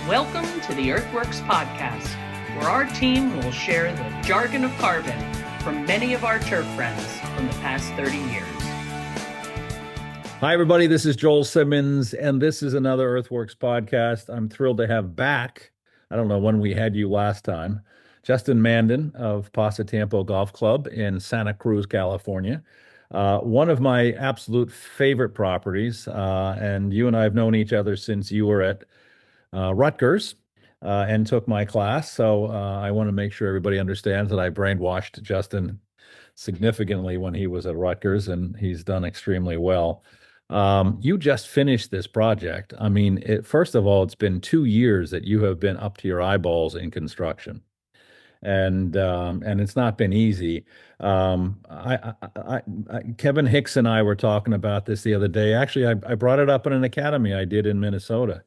Welcome to the Earthworks Podcast, where our team will share the jargon of carbon from many of our turf friends from the past 30 years. Hi, everybody. This is Joel Simmons, and this is another Earthworks Podcast. I'm thrilled to have back, I don't know when we had you last time, Justin Mandon of Pasatiempo Golf Club in Santa Cruz, California. One of my absolute favorite properties, and you and I have known each other since you were at Rutgers and took my class. So I want to make sure everybody understands that I brainwashed Justin significantly when he was at Rutgers, and he's done extremely well. You just finished this project. I mean, first of all, it's been 2 years that you have been up to your eyeballs in construction, and it's not been easy. Kevin Hicks and I were talking about this the other day. Actually, I brought it up in an academy I did in Minnesota.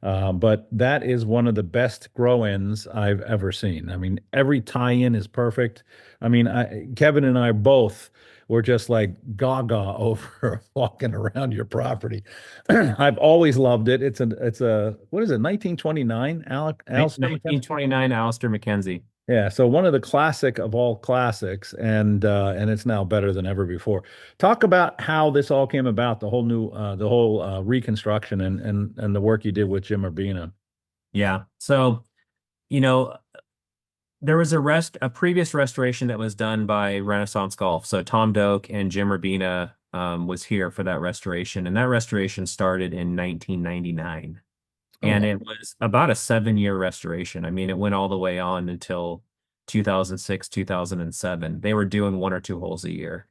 But that is one of the best grow-ins I've ever seen. I mean, every tie-in is perfect. I mean, Kevin and I both were just like gaga over walking around your property. I've always loved it. It's a what is it, 1929, Alister? 1929 Alister MacKenzie. Yeah, so one of the classic of all classics, and it's now better than ever before. Talk about how this all came about, the whole reconstruction and the work you did with Jim Urbina. Yeah. So, there was a previous restoration that was done by Renaissance Golf. So Tom Doak and Jim Urbina was here for that restoration, and that restoration started in 1999. And it was about a 7-year restoration. I mean, it went all the way on until 2006, 2007. They were doing 1 or 2 holes a year.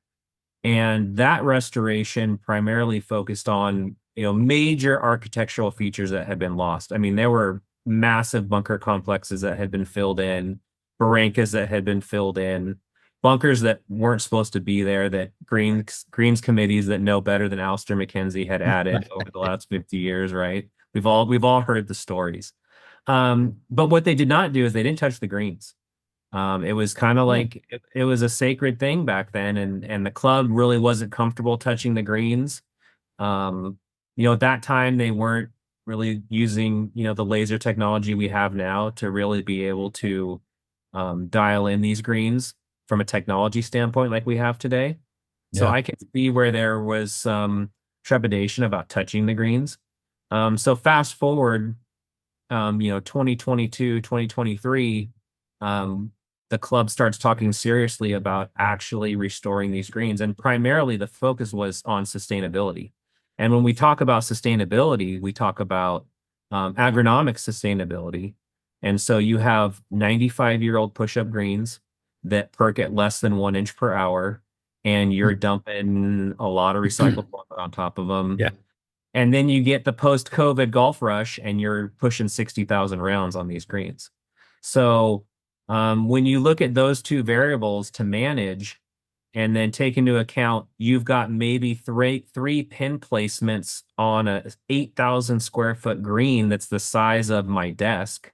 And that restoration primarily focused on, major architectural features that had been lost. I mean, there were massive bunker complexes that had been filled in, barrancas that had been filled in, bunkers that weren't supposed to be there, that greens committees that know better than Alister MacKenzie had added over the last 50 years, right? We've all heard the stories. But what they did not do is they didn't touch the greens. It was kind of like it was a sacred thing back then, and the club really wasn't comfortable touching the greens. At that time they weren't really using, the laser technology we have now to really be able to dial in these greens from a technology standpoint like we have today. Yeah. So I can see where there was some trepidation about touching the greens. So fast forward, 2022, 2023, the club starts talking seriously about actually restoring these greens. And primarily the focus was on sustainability. And when we talk about sustainability, we talk about agronomic sustainability. And so you have 95-year-old push-up greens that perk at less than 1 inch per hour, and you're dumping a lot of recycled water on top of them. Yeah. And then you get the post-COVID golf rush, and you're pushing 60,000 rounds on these greens. So when you look at those two variables to manage, and then take into account you've got maybe three pin placements on a 8,000 square foot green that's the size of my desk,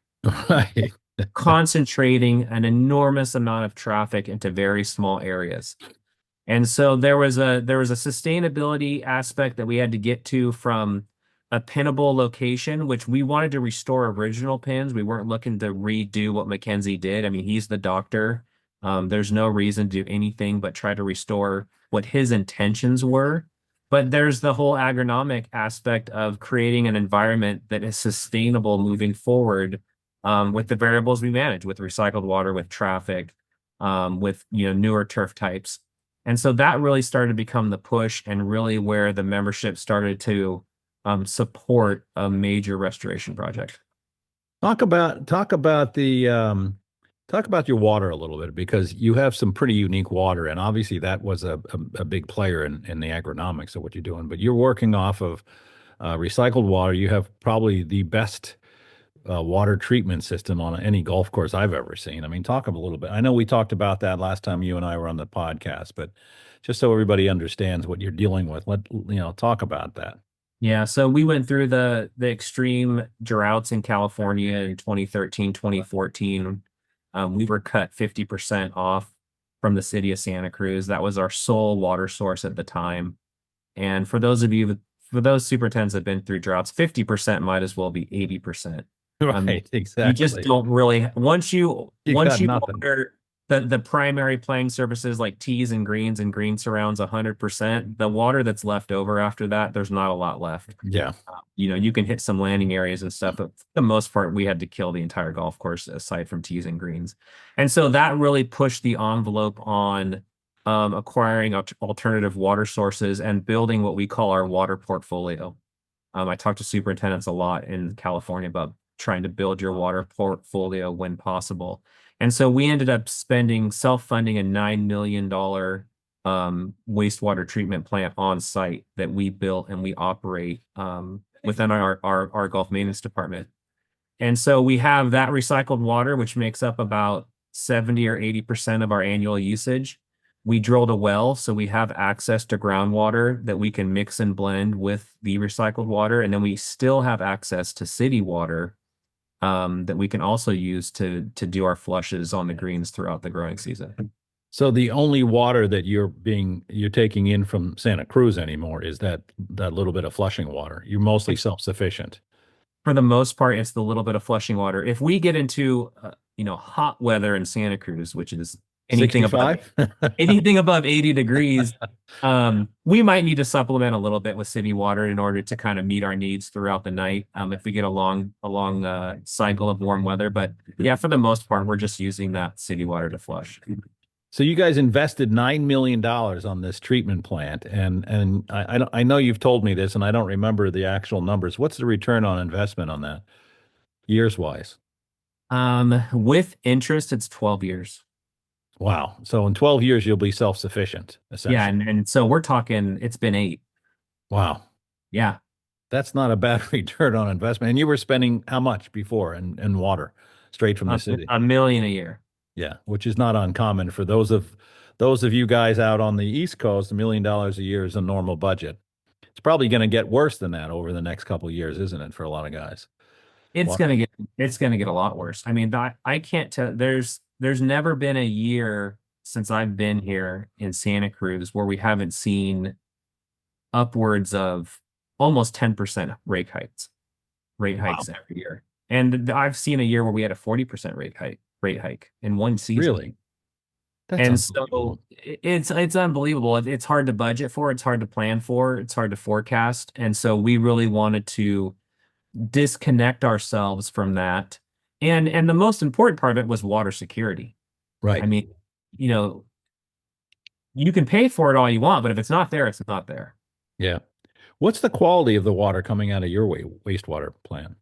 right? Concentrating an enormous amount of traffic into very small areas. And so there was a sustainability aspect that we had to get to from a pinnable location, which we wanted to restore original pins. We weren't looking to redo what MacKenzie did. I mean, he's the doctor. There's no reason to do anything but try to restore what his intentions were. But there's the whole agronomic aspect of creating an environment that is sustainable moving forward, with the variables we manage, with recycled water, with traffic, with newer turf types. And so that really started to become the push, and really where the membership started to support a major restoration project. Talk about your water a little bit, because you have some pretty unique water, and obviously that was a big player in the agronomics of what you're doing. But you're working off of recycled water. You have probably the best water treatment system on any golf course I've ever seen. I mean, talk a little bit. I know we talked about that last time you and I were on the podcast, but just so everybody understands what you're dealing with, talk about that. Yeah, so we went through the extreme droughts in California in 2013, 2014. We were cut 50% off from the city of Santa Cruz. That was our sole water source at the time. And for those superintendents that have been through droughts, 50% might as well be 80%. Right, You just exactly. don't really You once got you nothing. water the primary playing surfaces like tees and green surrounds 100%. The water that's left over after that, there's not a lot left. Yeah. You can hit some landing areas and stuff, but for the most part, we had to kill the entire golf course aside from tees and greens. And so that really pushed the envelope on acquiring alternative water sources and building what we call our water portfolio. I talk to superintendents a lot in California about trying to build your water portfolio when possible. And so we ended up self-funding a $9 million wastewater treatment plant on site that we built and we operate within our Gulf maintenance department. And so we have that recycled water, which makes up about 70 or 80% of our annual usage. We drilled a well, so we have access to groundwater that we can mix and blend with the recycled water. And then we still have access to city water that we can also use to do our flushes on the greens throughout the growing season. So the only water that you're taking in from Santa Cruz anymore is that little bit of flushing water. You're mostly self-sufficient. For the most part, it's the little bit of flushing water. If we get into hot weather in Santa Cruz, which is anything above 80 degrees, we might need to supplement a little bit with city water in order to kind of meet our needs throughout the night. If we get a long cycle of warm weather, but yeah, for the most part, we're just using that city water to flush. So you guys invested $9 million on this treatment plant, and I know you've told me this, and I don't remember the actual numbers. What's the return on investment on that, years wise? With interest, it's 12 years. Wow. So in 12 years, you'll be self-sufficient, essentially. Yeah, and so we're talking, it's been 8. Wow. Yeah. That's not a bad return on investment. And you were spending how much before in water straight from the city? $1 million a year. Yeah, which is not uncommon for those of you guys out on the East Coast. $1 million a year is a normal budget. It's probably going to get worse than that over the next couple of years, isn't it, for a lot of guys? It's gonna get a lot worse. I mean, I can't tell. There's never been a year since I've been here in Santa Cruz where we haven't seen upwards of almost 10% rate hikes every year. And I've seen a year where we had a 40% rate hike in one season. Really? That's so it's unbelievable. It's hard to budget for, it's hard to plan for, it's hard to forecast. And so we really wanted to disconnect ourselves from that. And the most important part of it was water security. Right. I mean, you can pay for it all you want, but if it's not there, it's not there. Yeah. What's the quality of the water coming out of your wastewater plant?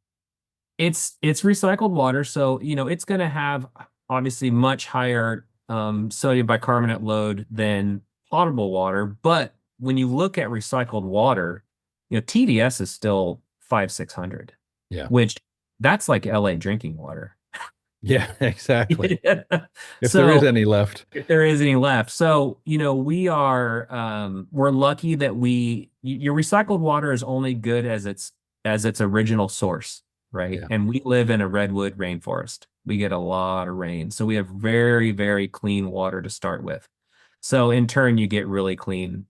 It's recycled water, so it's going to have obviously much higher sodium bicarbonate load than potable water. But when you look at recycled water, TDS is still 500-600. Yeah, which that's like LA drinking water. Yeah, exactly. If So there is any left. if there is any left. So, we're lucky that your recycled water is only good as its original source, right? Yeah. And we live in a redwood rainforest. We get a lot of rain. So we have very, very clean water to start with. So in turn, you get really clean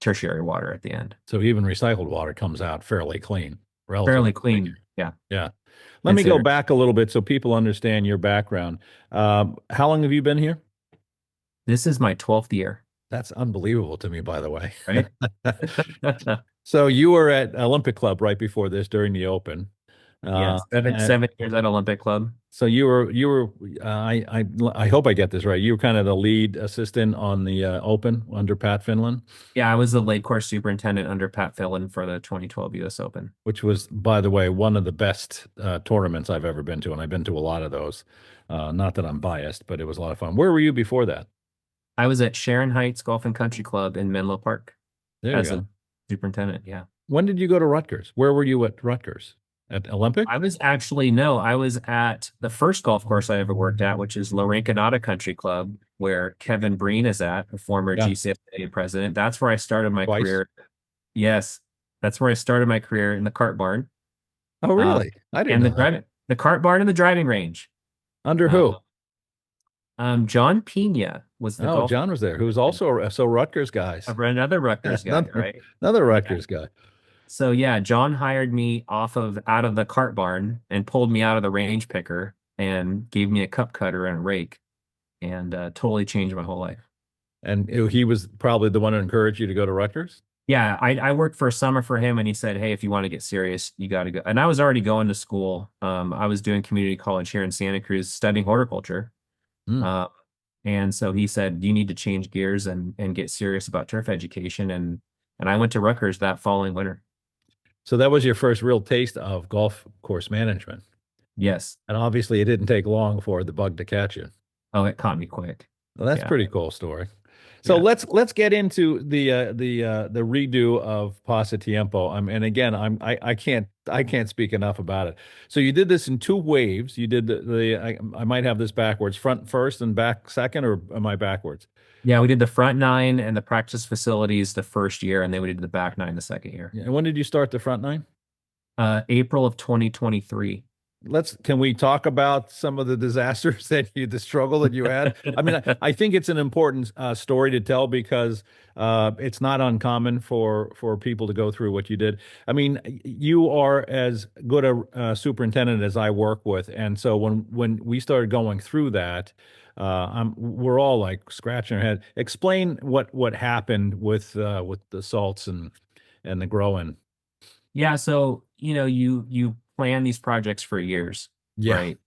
tertiary water at the end. So even recycled water comes out fairly clean, relatively Fairly clean. Yeah. Yeah. Let me go back a little bit so people understand your background. How long have you been here? This is my 12th year. That's unbelievable to me, by the way. Right? So you were at Olympic Club right before this during the Open. Yes, 7 years at Olympic Club. So you were I hope I get this right. You were kind of the lead assistant on the Open under Pat Finlan. Yeah, I was the late course superintendent under Pat Finlan for the 2012 U.S. Open, which was, by the way, one of the best tournaments I've ever been to, and I've been to a lot of those. Not that I'm biased, but it was a lot of fun. Where were you before that? I was at Sharon Heights Golf and Country Club in Menlo Park as a superintendent. Yeah. When did you go to Rutgers? Where were you at Rutgers? At Olympic? I was at the first golf course I ever worked at, which is La Rinconada Country Club, where Kevin Breen is at, a former GCFA president. That's where I started my career. Yes, that's where I started my career in the kart barn. Oh, really? I didn't know the kart barn and the driving range. Under who? John Pena was the golf. John was there, who's also so Rutgers guys. Another Rutgers guy, right? Another Rutgers guy. So yeah, John hired me out of the cart barn and pulled me out of the range picker and gave me a cup cutter and a rake and totally changed my whole life. And he was probably the one who encouraged you to go to Rutgers? Yeah, I worked for a summer for him and he said, "Hey, if you want to get serious, you got to go." And I was already going to school. I was doing community college here in Santa Cruz studying horticulture. Mm. And so he said, "You need to change gears and get serious about turf education." And I went to Rutgers that following winter. So that was your first real taste of golf course management. Yes. And obviously it didn't take long for the bug to catch you. Oh, it caught me quick. Well, that's Yeah. pretty cool story. So Yeah. let's get into the redo of Pasatiempo. And again, I can't speak enough about it. So you did this in two waves. You did I might have this backwards, front first and back second, or am I backwards? Yeah, we did the front nine and the practice facilities the first year, and then we did the back nine the second year. Yeah. And when did you start the front nine? April of 2023. Can we talk about some of the disasters the struggle that you had? I mean, I think it's an important story to tell because it's not uncommon for people to go through what you did. I mean, you are as good a superintendent as I work with, and so when we started going through that, we're all like scratching our head. Explain what happened with the salts and the growing. Yeah, so you plan these projects for years, Yeah. right?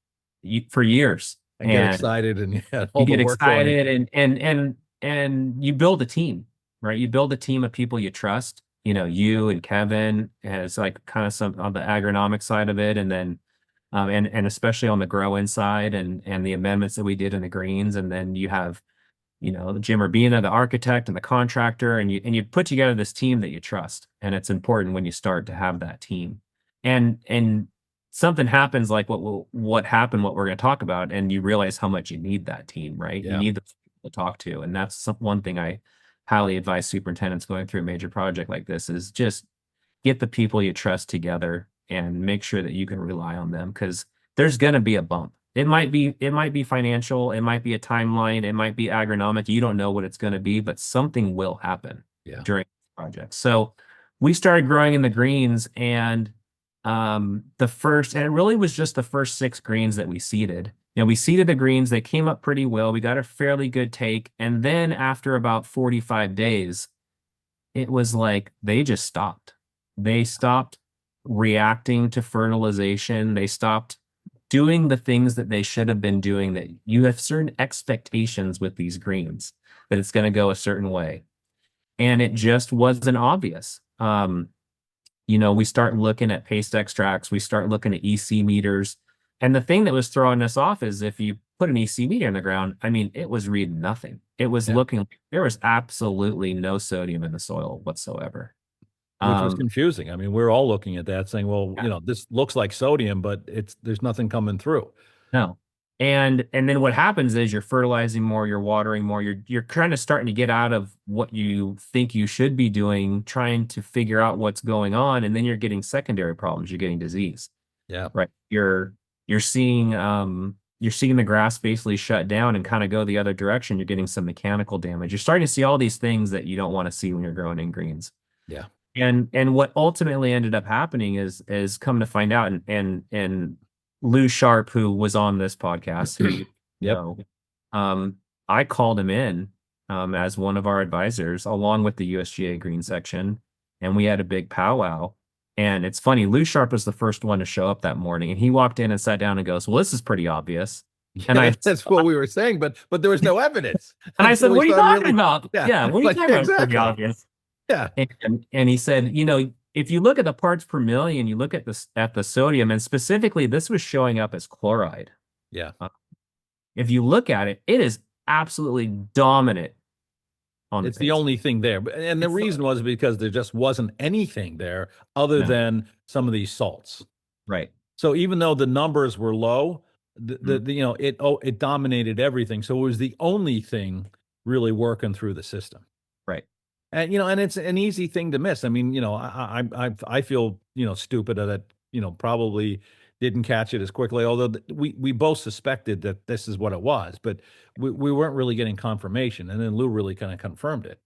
For years, And get excited and all you the get work going. excited and you build a team, right? You build a team of people you trust. You and Kevin as like kind of some on the agronomic side of it, and then and especially on the grow-in side and the amendments that we did in the greens, and then you have Jim Urbina, the architect and the contractor, and you put together this team that you trust. And it's important when you start to have that team. And something happens like what happened, what we're going to talk about, and you realize how much you need that team, right? Yeah. You need the people to talk to. And that's one thing I highly advise superintendents going through a major project like this is just get the people you trust together and make sure that you can rely on them, because there's going to be a bump. It might be financial, it might be a timeline, it might be agronomic. You don't know what it's going to be, but something will happen during the project. So we started growing in the greens, and and it really was just the first 6 greens that we seeded. We seeded the greens, they came up pretty well. We got a fairly good take. And then after about 45 days, it was like they just stopped. They stopped reacting to fertilization. They stopped doing the things that they should have been doing. That you have certain expectations with these greens that it's going to go a certain way, and it just wasn't obvious. We start looking at paste extracts, we start looking at EC meters, and the thing that was throwing us off is if you put an EC meter in the ground, I mean, it was reading nothing. It was looking like there was absolutely no sodium in the soil whatsoever. Which was confusing. I mean, we're all looking at that saying, well, this looks like sodium, but there's nothing coming through. No. And then what happens is you're fertilizing more, you're watering more, you're kind of starting to get out of what you think you should be doing, trying to figure out what's going on, and then you're getting secondary problems, you're getting disease. Yeah. Right. You're seeing the grass basically shut down and kind of go the other direction. You're getting some mechanical damage. You're starting to see all these things that you don't want to see when you're growing in greens. Yeah. And what ultimately ended up happening is come to find out, and Lou Sharp, who was on this podcast, who I called him in as one of our advisors, along with the USGA green section, and we had a big powwow. And it's funny, Lou Sharp was the first one to show up that morning, and he walked in and sat down and goes, "Well, this is pretty obvious." And that's what we were saying, but there was no evidence. And I said, "What are you talking about? Yeah, what are you talking about? It's exactly. pretty obvious." Yeah. And he said, if you look at the parts per million, you look at the sodium, and specifically this was showing up as chloride. Yeah. If you look at it, it is absolutely dominant on It's the only thing there. And the reason was because there just wasn't anything there other than some of these salts. Right. So even though the numbers were low, it dominated everything. So it was the only thing really working through the system. Right. And and it's an easy thing to miss. I mean, I feel stupid that probably didn't catch it as quickly. Although we both suspected that this is what it was, but we weren't really getting confirmation. And then Lou really kind of confirmed it.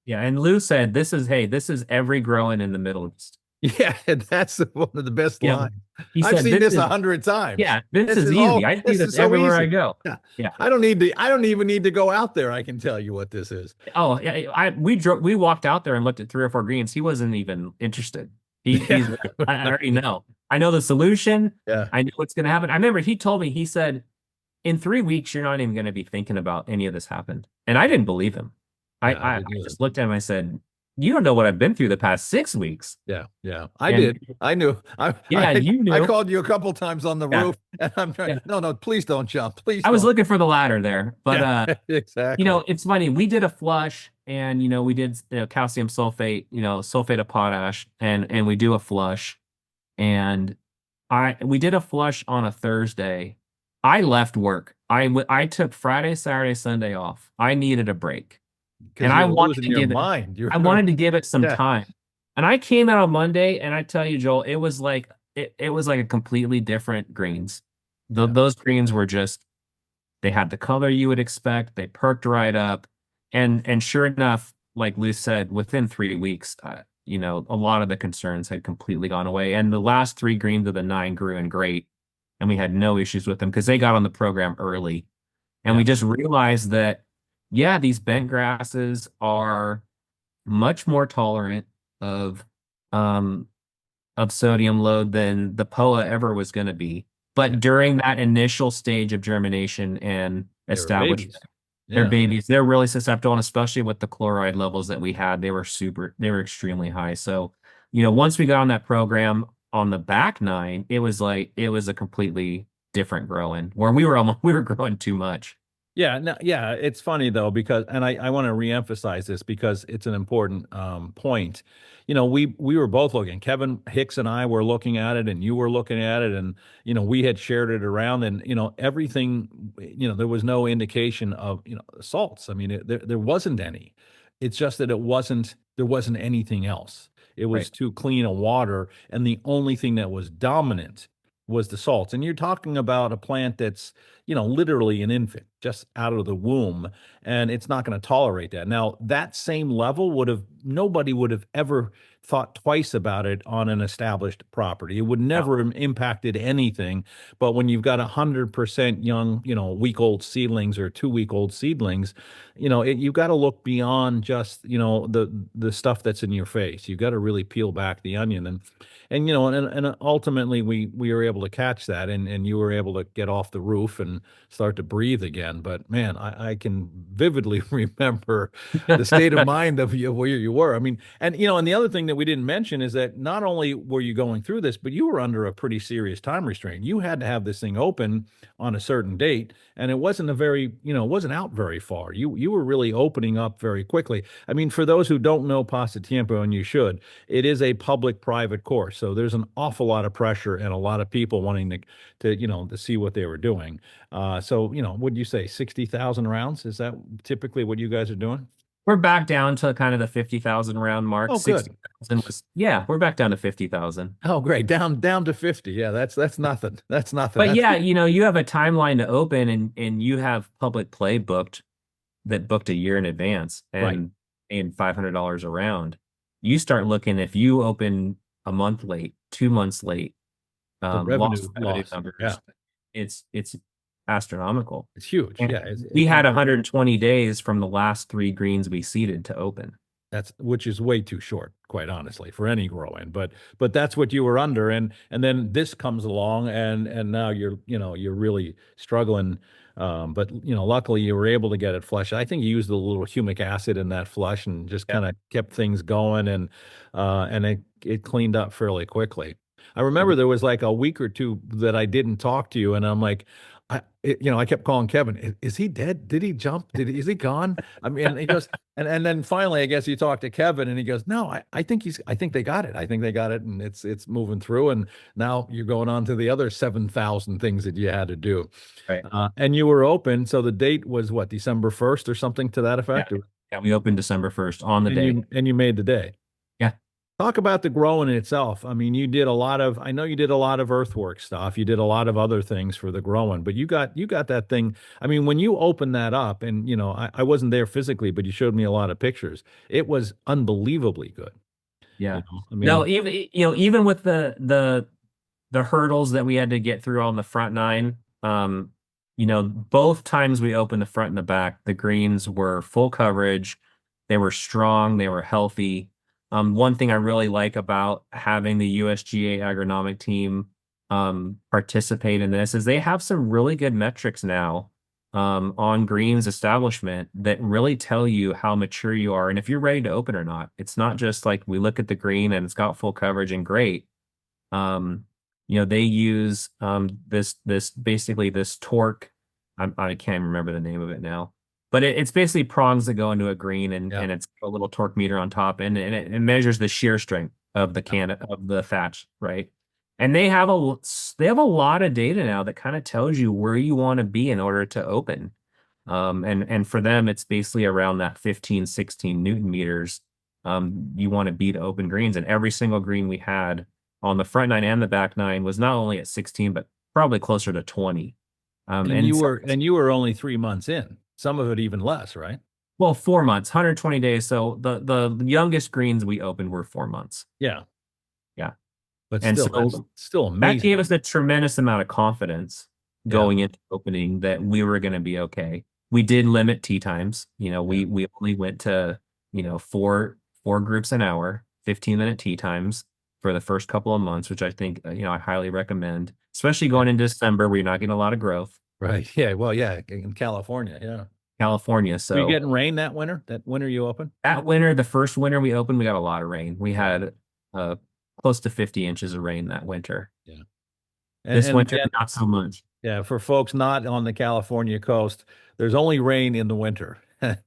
Yeah, and Lou said, "This is every growing in the Middle East." Yeah, that's one of the best Yeah. lines. He I've said, seen this 100 times. yeah, this is easy. I see This this is so everywhere I easy. go. Yeah. Yeah. I don't even need to go out there. I can tell you what this is. Oh, yeah. We walked out there and looked at 3 or 4 greens. He wasn't even interested. He's Yeah. I already know. I know the solution. Yeah. I know what's going to happen. I remember he told me, he said, in 3 weeks, you're not even going to be thinking about any of this happened. And I didn't believe him. Yeah, I didn't either. just looked at him. I said, you don't know what I've been through the past 6 weeks. Yeah, yeah. I And did. I knew. yeah, you I knew. called you a couple times on the Yeah. roof, and I'm trying. Yeah. No, please don't jump. Please. I was don't. looking for the ladder there, but Yeah, exactly. it's funny. We did a flush, and we did calcium sulfate, sulfate of potash, and we do a flush, and we did a flush on a Thursday. I left work. I took Friday, Saturday, Sunday off. I needed a break, and I wanted to give it. I wanted to give it some time, and I came out on Monday, and I tell you, Joel, it was like it was like a completely different greens. Those greens were just, they had the color you would expect. They perked right up, and sure enough, like Lou said, within 3 weeks, a lot of the concerns had completely gone away, and the last 3 greens of the 9 grew in great, and we had no issues with them because they got on the program early, and we just realized that, yeah, these bent grasses are much more tolerant of sodium load than the POA ever was going to be. But during that initial stage of germination and establishment, they're babies. They're really susceptible, and especially with the chloride levels that we had, they were extremely high. So, once we got on that program on the back 9, it was a completely different growing, where we were growing too much. Yeah, no, yeah, it's funny though, because, and I want to reemphasize this because it's an important point. We were both looking. Kevin Hicks and I were looking at it, and you were looking at it, and we had shared it around, and everything. There was no indication of salts. I mean, there wasn't any. It's just that there wasn't anything else. It was too clean a water, and the only thing that was dominant was the salts. And you're talking about a plant that's, literally an infant just out of the womb, and it's not going to tolerate that. Now, that same level nobody would have ever thought twice about it on an established property. It would never have impacted anything. But when you've got 100% young, week-old seedlings or 2-week-old seedlings, you've got to look beyond just, the stuff that's in your face. You've got to really peel back the onion. And ultimately we were able to catch that, and you were able to get off the roof and start to breathe again. But man, I can vividly remember the state of mind of where you were. I mean, and the other thing that we didn't mention is that not only were you going through this, but you were under a pretty serious time restraint. You had to have this thing open on a certain date, and it wasn't it wasn't out very far. You were really opening up very quickly. I mean, for those who don't know Pasatiempo, and you should, it is a public-private course. So there's an awful lot of pressure and a lot of people wanting to see what they were doing. So, would you say 60,000 rounds? Is that typically what you guys are doing? We're back down to kind of the 50,000 round mark. Oh, good. 60,000 we're back down to 50,000. Oh, great. Down to 50. Yeah, that's nothing. That's nothing. But yeah, you have a timeline to open, and you have public play booked a year in advance, and $500 a round. You start looking, if you open a month late, 2 months late, revenue numbers, it's astronomical. It's huge. And yeah. We had 120 days from the last 3 greens we seeded to open. Which is way too short, quite honestly, for any grow-in. But that's what you were under, and then this comes along, and now you're really struggling. But luckily you were able to get it flushed. I think you used a little humic acid in that flush and just kind of kept things going, and it cleaned up fairly quickly. I remember there was like a week or 2 that I didn't talk to you, and I'm like, I kept calling Kevin. Is he dead? Did he jump? Is he gone? I mean, he goes, and then finally, I guess you talk to Kevin, and he goes, no, I think they got it. I think they got it, and it's moving through. And now you're going on to the other 7,000 things that you had to do. Right. And you were open. So the date was what, December 1st or something to that effect? Yeah, we opened December 1st on the day. And you made the day. Yeah. Talk about the growing in itself. I mean, I know you did a lot of earthwork stuff. You did a lot of other things for the growing, but you got that thing. I mean, when you opened that up, and I wasn't there physically, but you showed me a lot of pictures. It was unbelievably good. Yeah. I No, mean, even with the hurdles that we had to get through on the front nine, both times we opened the front and the back, the greens were full coverage. They were strong, they were healthy. One thing I really like about having the USGA agronomic team participate in this is they have some really good metrics now on greens establishment that really tell you how mature you are and if you're ready to open or not. It's not just like we look at the green and it's got full coverage and great. Um, they use this basically this torque. I can't remember the name of it now, but it's basically prongs that go into a green yeah. and it's a little torque meter on top and it measures the shear strength of the of the thatch, right? And they have a lot of data now that kind of tells you where you want to be in order to open. And for them, it's basically around that 15, 16 Newton meters. You want to be to open greens, and every single green we had on the front nine and the back nine was not only at 16, but probably closer to 20. And you were only 3 months in. Some of it even less, right? Well, 4 months, 120 days. So the youngest greens we opened were 4 months. Yeah. Yeah. But And still, so that's still that amazing. gave us a tremendous amount of confidence going into opening that we were going to be okay. We did limit tee times. We only went to, four groups an hour, 15-minute tee times for the first couple of months, which I think, I highly recommend, especially going into December where you're not getting a lot of growth. Right. Yeah. Well, yeah, in California. Yeah. California. Were you So getting rain that winter? That winter you opened? that winter, the first winter we opened, we got a lot of rain. We had close to 50 inches of rain that winter. Yeah. This And winter, again, not so much. yeah, for folks not on the California coast, there's only rain in the winter.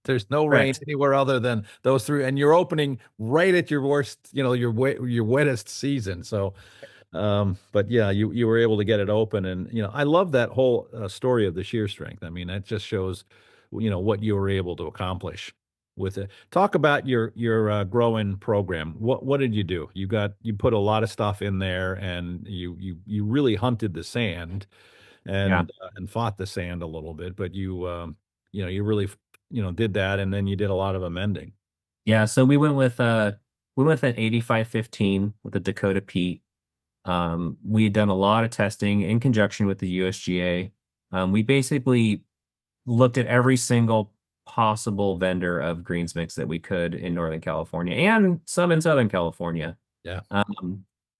There's no rain Correct. anywhere other than those three, and you're opening right at your worst, your wettest season. So, but yeah, you were able to get it open, and I love that whole story of the shear strength. I mean, that just shows, what you were able to accomplish with it. Talk about your growing program. What did you do? You put a lot of stuff in there, and you really hunted the sand Yeah. and fought the sand a little bit, but you really did that, and then you did a lot of amending. Yeah. So we went with an 8515 with the Dakota Pete. We had done a lot of testing in conjunction with the USGA. We basically looked at every single possible vendor of greens mix that we could in Northern California and some in Southern California. Yeah.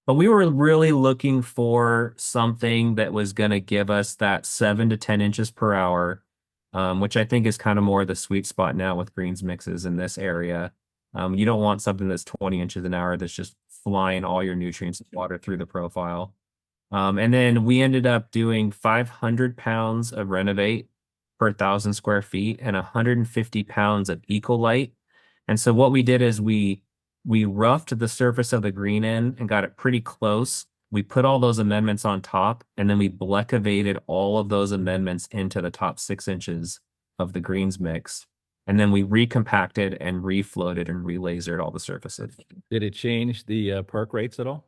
But we were really looking for something that was going to give us that 7 to 10 inches per hour, which I think is kind of more the sweet spot now with greens mixes in this area. You don't want something that's 20 inches an hour that's just flying all your nutrients and water through the profile. And then we ended up doing 500 pounds of Renovate per 1,000 square feet and 150 pounds of Ecolite. And so what we did is we roughed the surface of the green end and got it pretty close. We put all those amendments on top, and then we blechivated all of those amendments into the top 6 inches of the greens mix. And then we recompacted and refloated and relasered all the surfaces. Did it change the perk rates at all?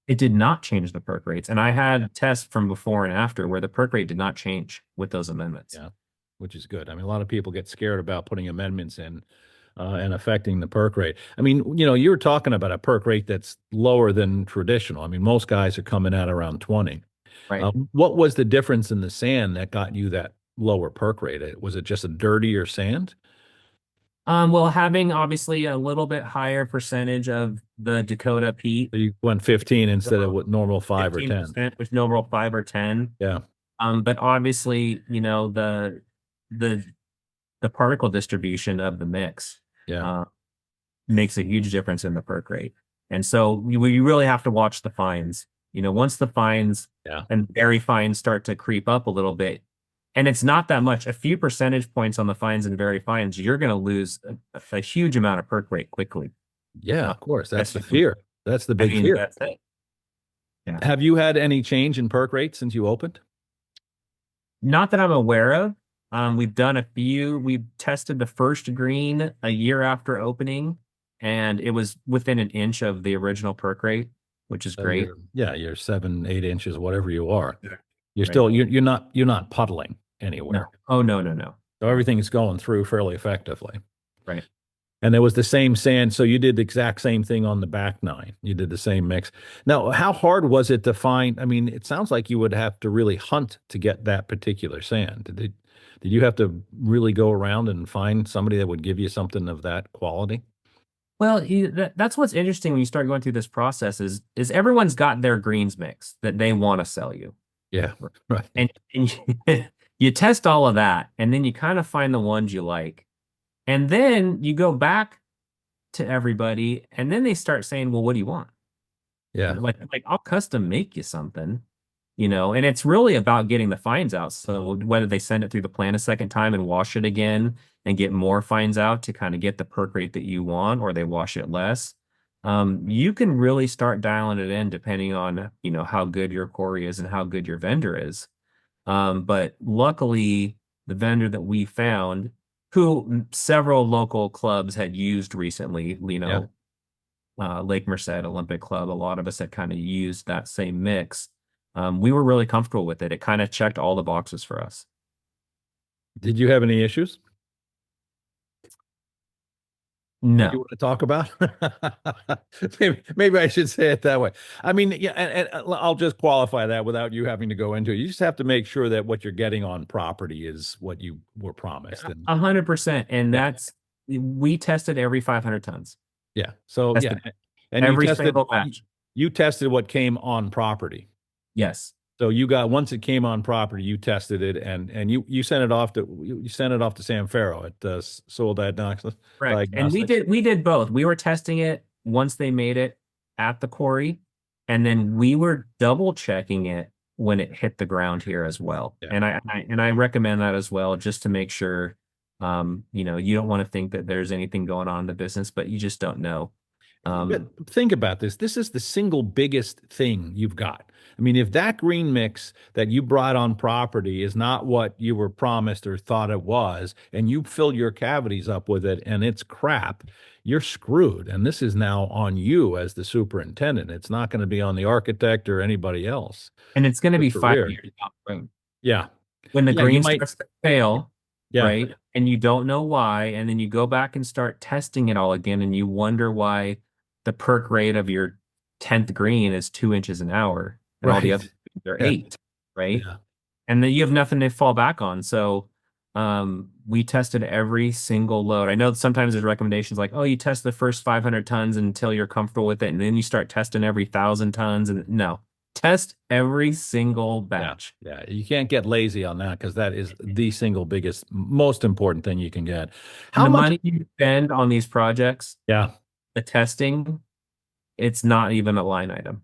It did not change the perk rates. And I had tests from before and after where the perk rate did not change with those amendments. Yeah, which is good. I mean, a lot of people get scared about putting amendments in and affecting the perk rate. I mean, you were talking about a perk rate that's lower than traditional. I mean, most guys are coming out around 20. Right. What was the difference in the sand that got you that lower perk rate? Was it just a dirtier sand? Well, having obviously a little bit higher percentage of the Dakota Pete. So you went 15 instead of what normal 5 or 10. With normal 5 or 10. Yeah. But obviously, the particle distribution of the mix makes a huge difference in the perk rate. And so we really have to watch the fines. Once the fines and very fines start to creep up a little bit, and it's not that much, a few percentage points on the fines and very fines, you're going to lose a huge amount of perk rate quickly. Yeah, of course. That's the fear. That's the big fear. That's it. Yeah. Have you had any change in perk rate since you opened? Not that I'm aware of. We've done a few. We tested the first green a year after opening, and it was within an inch of the original perk rate, which is great. You're 7, 8 inches, whatever you are. Yeah. You're still you're not puddling anywhere. No. Oh, no. So everything's going through fairly effectively. Right. And it was the same sand. So you did the exact same thing on the back nine. You did the same mix. Now, how hard was it to find? I mean, it sounds like you would have to really hunt to get that particular sand. Did you have to really go around and find somebody that would give you something of that quality? Well, that's what's interesting when you start going through this process is everyone's got their greens mix that they want to sell you. Yeah, right. And you test all of that, and then you kind of find the ones you like. And then you go back to everybody, and then they start saying, well, what do you want? Yeah. Like I'll custom make you something, and it's really about getting the fines out. So whether they send it through the plant a second time and wash it again and get more fines out to kind of get the perk rate that you want, or they wash it less, you can really start dialing it in depending on, how good your quarry is and how good your vendor is. But luckily, the vendor that we found, who several local clubs had used recently, Lake Merced Olympic Club, a lot of us had kind of used that same mix. We were really comfortable with it. It kind of checked all the boxes for us. Did you have any issues? No. You want to talk about? maybe I should say it that way. I mean, yeah, and I'll just qualify that without you having to go into it. You just have to make sure that what you're getting on property is what you were promised. 100%. And we tested every 500 tons. Yeah. So tested and every single batch. You tested what came on property. Yes. So once it came on property, you tested it and you sent it off to Sam Farrow at Soil Diagnostics. Correct. And we did both. We were testing it once they made it at the quarry, and then we were double checking it when it hit the ground here as well. Yeah. And I recommend that as well, just to make sure you don't want to think that there's anything going on in the business, but you just don't know. Think about this. This is the single biggest thing you've got. I mean, if that green mix that you brought on property is not what you were promised or thought it was, and you fill your cavities up with it and it's crap, you're screwed. And this is now on you as the superintendent. It's not going to be on the architect or anybody else. And it's going to be 5 years down the road. Yeah. When the green starts to fail, yeah. Right? And you don't know why, and then you go back and start testing it all again, and you wonder why the perk rate of your 10th green is 2 inches an hour, and all the other are 8, right? Yeah. And then you have nothing to fall back on. So we tested every single load. I know sometimes there's recommendations like, oh, you test the first 500 tons until you're comfortable with it, and then you start testing every 1,000 tons. And no, test every single batch. Yeah, you can't get lazy on that, because that is the single biggest, most important thing you can get. How much money you spend on these projects? Yeah. The testing, it's not even a line item.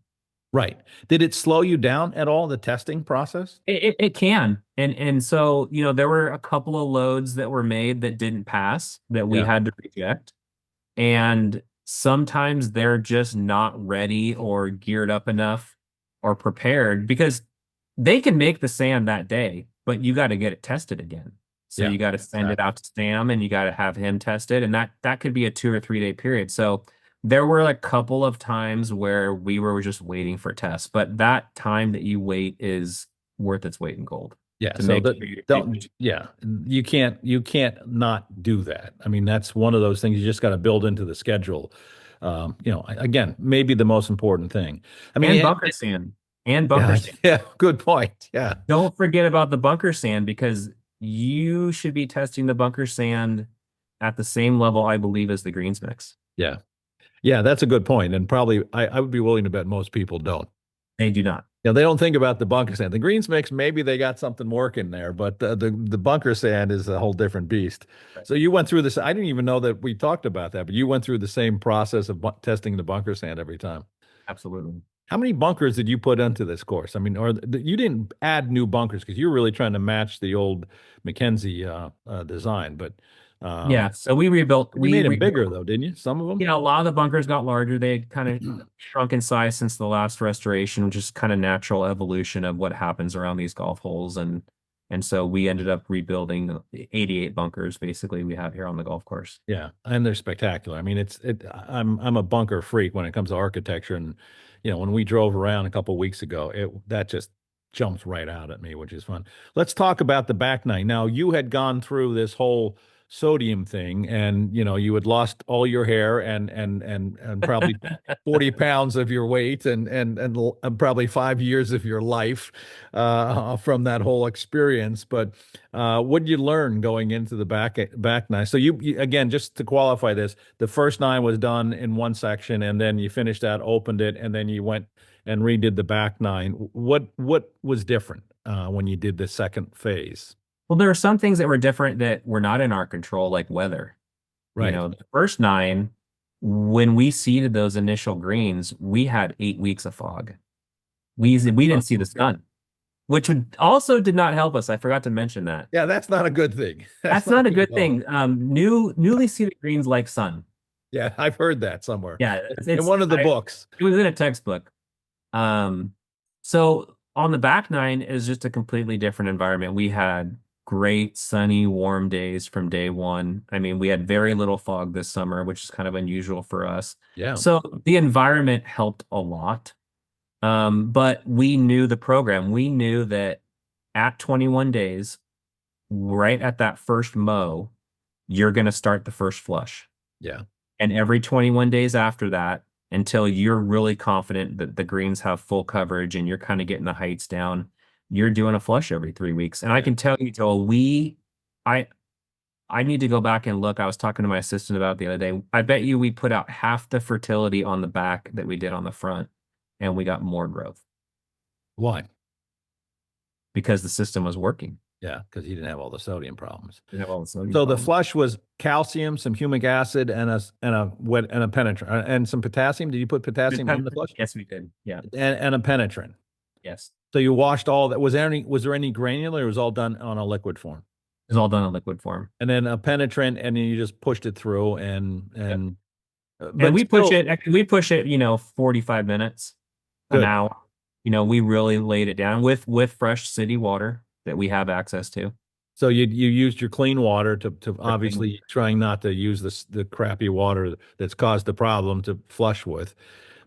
Right. Did it slow you down at all, the testing process? It can. And so, there were a couple of loads that were made that didn't pass that we had to reject. And sometimes they're just not ready or geared up enough or prepared, because they can make the sand that day, but you got to get it tested again. So you got to send it out to Sam, and you got to have him test it. And that could be a 2 or 3 day period. So there were a couple of times where we were just waiting for tests, but that time that you wait is worth its weight in gold. Yeah. So you can't not do that. I mean, that's one of those things you just got to build into the schedule. Again, maybe the most important thing. I mean, and bunker sand. Yeah, good point. Yeah. Don't forget about the bunker sand, because you should be testing the bunker sand at the same level, I believe, as the greens mix. Yeah. Yeah, that's a good point. And probably I would be willing to bet most people don't. They do not. They don't think about the bunker sand. The greens mix, maybe they got something working there, but the bunker sand is a whole different beast. Right. So you went through this. I didn't even know that we talked about that, but you went through the same process of testing the bunker sand every time. Absolutely. How many bunkers did you put into this course? I mean, or you didn't add new bunkers, because you were really trying to match the old MacKenzie design, but so we rebuilt. We made them bigger, though, didn't you? Some of them. A lot of the bunkers got larger. They kind of shrunk in size since the last restoration, which is kind of natural evolution of what happens around these golf holes, and so we ended up rebuilding 88 bunkers, basically, we have here on the golf course. Yeah, and they're spectacular. I mean, I'm a bunker freak when it comes to architecture, and when we drove around a couple of weeks ago, that just jumps right out at me, which is fun. Let's talk about the back nine. Now, you had gone through this whole sodium thing, and you had lost all your hair and probably 40 pounds of your weight and probably 5 years of your life from that whole experience. But what did you learn going into the back nine? So you again, just to qualify this, the first nine was done in one section, and then you finished that, opened it, and then you went and redid the back nine. What was different when you did the second phase? Well, there are some things that were different that were not in our control, like weather. Right. The first nine, when we seeded those initial greens, we had 8 weeks of fog. We didn't see the sun, which also did not help us. I forgot to mention that. Yeah, that's not a good thing. That's not a good thing. Newly seeded greens like sun. Yeah, I've heard that somewhere. Yeah, in one of the books. It was in a textbook. So on the back nine is just a completely different environment. We had great sunny, warm days from day one. I mean, we had very little fog this summer, which is kind of unusual for us. Yeah. So the environment helped a lot. But we knew the program. We knew that at 21 days, right at that first mow, you're going to start the first flush. Yeah. And every 21 days after that, until you're really confident that the greens have full coverage and you're kind of getting the heights down, you're doing a flush every 3 weeks. And I can tell you, Joel, I need to go back and look. I was talking to my assistant about it the other day. I bet you we put out half the fertility on the back that we did on the front, and we got more growth. Why? Because the system was working. Yeah, because he didn't have all the sodium problems. Didn't have all the sodium So the problems. flush was calcium, some humic acid, and a penetrant, and some potassium. Did you put potassium in the flush? Yes, we did. Yeah. And a penetrant. Yes. So you washed all that. Was there any granular, or was it all done on a liquid form? It was all done in liquid form. And then a penetrant, and then you just pushed it through and but we push it, 45 minutes, Good. an hour. We really laid it down with fresh city water that we have access to. So you used your clean water to obviously trying not to use the crappy water that's caused the problem to flush with.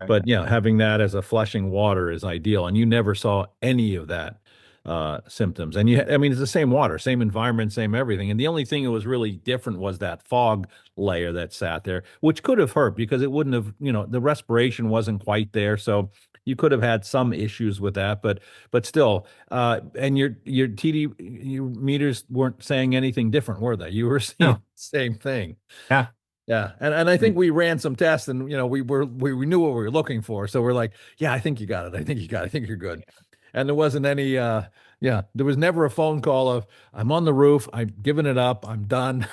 Right. But having that as a flushing water is ideal. And you never saw any of that symptoms. And it's the same water, same environment, same everything. And the only thing that was really different was that fog layer that sat there, which could have hurt because it wouldn't have, the respiration wasn't quite there. So you could have had some issues with that, but still, and your your meters weren't saying anything different, were they? You were seeing the same thing. Yeah. Yeah. And I think we ran some tests, and we knew what we were looking for. So we're like, yeah, I think you got it. I think you got it. I think you're good. And there wasn't any there was never a phone call of, I'm on the roof, I'm giving it up, I'm done.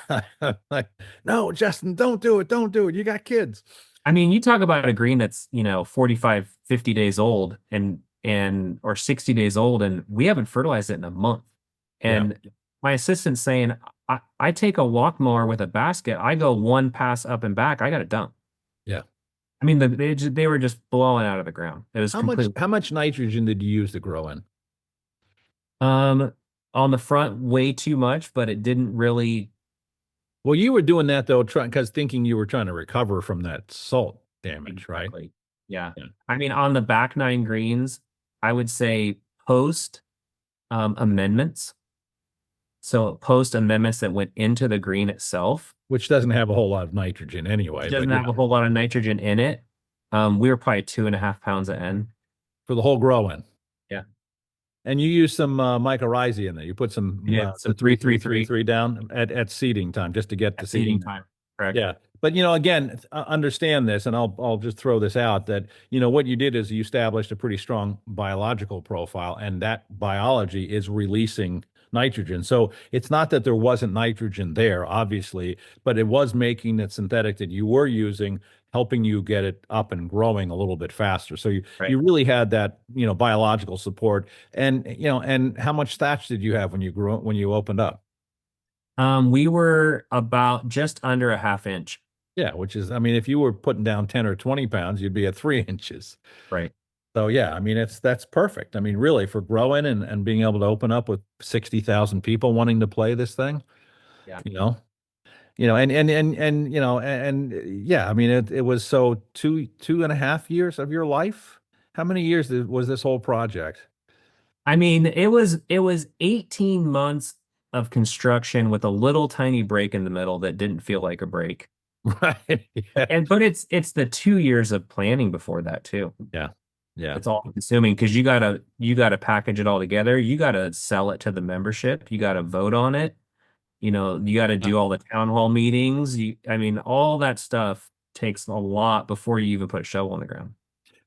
Like, no, Justin, don't do it. Don't do it. You got kids. I mean, you talk about a green that's, 45, 50 days old or 60 days old, and we haven't fertilized it in a month. And my assistant's saying, I take a walk mower with a basket, I go one pass up and back, I got it done. Yeah. I mean, they were just blowing out of the ground. It was how much nitrogen did you use to grow in? On the front, way too much, but it didn't really. Well, you were doing that though, thinking you were trying to recover from that salt damage, Exactly. right? Yeah. I mean, on the back nine greens, I would say post amendments. So post amendments that went into the green itself, which doesn't have a whole lot of nitrogen anyway. It doesn't have a whole lot of nitrogen in it. We were probably 2.5 pounds of N for the whole grow in. Yeah. And you use some mycorrhizae in there. You put some 3-3-3 down at seeding time just to get the seeding time. Correct. Yeah. But, again, understand this, and I'll just throw this out, that, what you did is you established a pretty strong biological profile, and that biology is releasing nitrogen. So it's not that there wasn't nitrogen there, obviously, but it was making that synthetic that you were using, helping you get it up and growing a little bit faster. So you really had that, biological support. And, and how much thatch did you have when you opened up? We were about just under a ½ inch. Yeah, which is, if you were putting down 10 or 20 pounds, you'd be at 3 inches. Right. So yeah, that's perfect. Really, for growing and being able to open up with 60,000 people wanting to play this thing. Yeah. It was so 2.5 years of your life. How many years was this whole project? It was 18 months of construction with a little tiny break in the middle that didn't feel like a break. Right. Yeah. But it's the 2 years of planning before that too. Yeah. Yeah. It's all consuming because you gotta package it all together. You gotta sell it to the membership. You gotta vote on it. You gotta do all the town hall meetings. I mean, all that stuff takes a lot before you even put a shovel on the ground.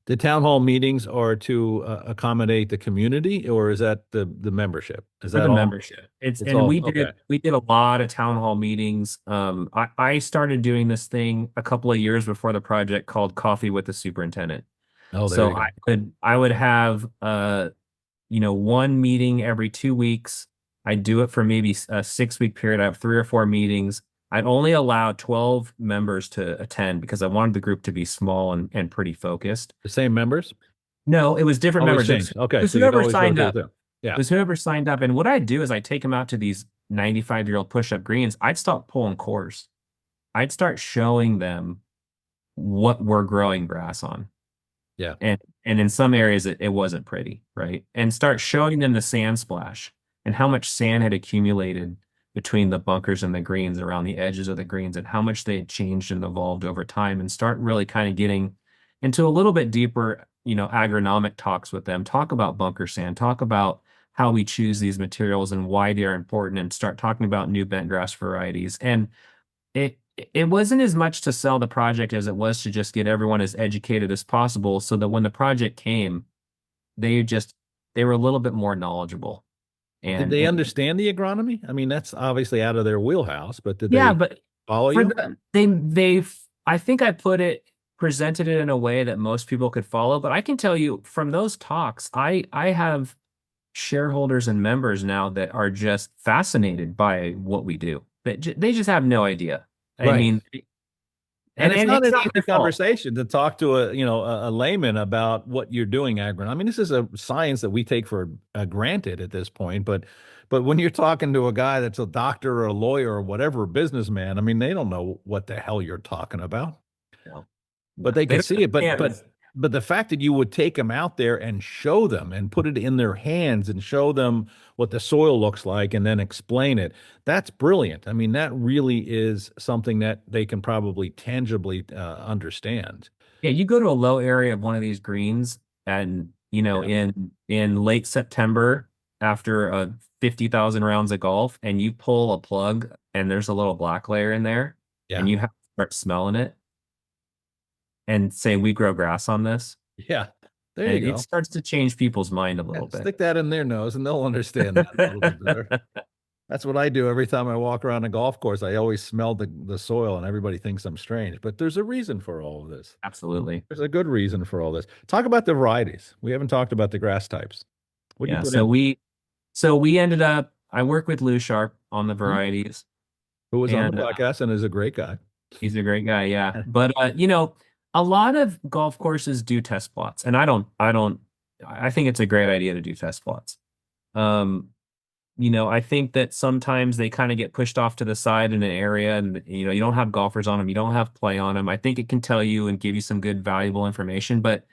The town hall meetings are to accommodate the community, or is that the membership? Is For that the all? membership. It's And all we okay. did a lot of town hall meetings. I started doing this thing a couple of years before the project called Coffee with the Superintendent. Oh, there So you go. I would have one meeting every 2 weeks. I'd do it for maybe a 6 week period. I have 3 or 4 meetings. I'd only allow 12 members to attend because I wanted the group to be small and pretty focused. The same members? No, it was different Always members. It changed. Okay, was so you'd whoever always signed rotate up. them. Yeah. It was whoever signed up. And what I'd do is I'd take them out to these 95-year-old push-up greens. I'd stop pulling cores. I'd start showing them what we're growing grass on. Yeah. And in some areas it wasn't pretty, right? And start showing them the sand splash and how much sand had accumulated between the bunkers and the greens around the edges of the greens and how much they had changed and evolved over time and start really kind of getting into a little bit deeper, agronomic talks with them, talk about bunker sand, talk about how we choose these materials and why they're important and start talking about new bent grass varieties. And it wasn't as much to sell the project as it was to just get everyone as educated as possible so that when the project came, they were a little bit more knowledgeable. Did And, they and understand the agronomy? I mean, that's obviously out of their wheelhouse, but did yeah, they but follow for you? I think I presented it in a way that most people could follow, but I can tell you from those talks, I have shareholders and members now that are just fascinated by what we do. They just have no idea. I Right. mean, And it's not it's an not their easy fault. conversation to talk to a layman about what you're doing agronomy. I mean, this is a science that we take for granted at this point, but when you're talking to a guy that's a doctor or a lawyer or whatever, a businessman, I mean, they don't know what the hell you're talking about. No, But no, they they can don't see it. understand. But the fact that you would take them out there and show them and put it in their hands and show them what the soil looks like and then explain it, that's brilliant. I mean, that really is something that they can probably tangibly understand. Yeah, you go to a low area of one of these greens and Yeah. in late September after 50,000 rounds of golf and you pull a plug and there's a little black layer in there Yeah. and you have to start smelling it and say we grow grass on this. Yeah. There And you it go. starts to change people's mind a Yeah, little bit. stick that in their nose and they'll understand that a little bit better. That's what I do every time I walk around a golf course. I always smell the soil and everybody thinks I'm strange, but there's a reason for all of this. Absolutely. There's a good reason for all this. Talk about the varieties. We haven't talked about the grass types. What do you Yeah. put So in? we ended up, I work with Lou Sharp on the Mhm. varieties Who was on the and podcast and is a great guy. he's a great guy. Yeah. But, a lot of golf courses do test plots and I think it's a great idea to do test plots. I think that sometimes they kind of get pushed off to the side in an area and, you don't have golfers on them. You don't have play on them. I think it can tell you and give you some good, valuable information. But,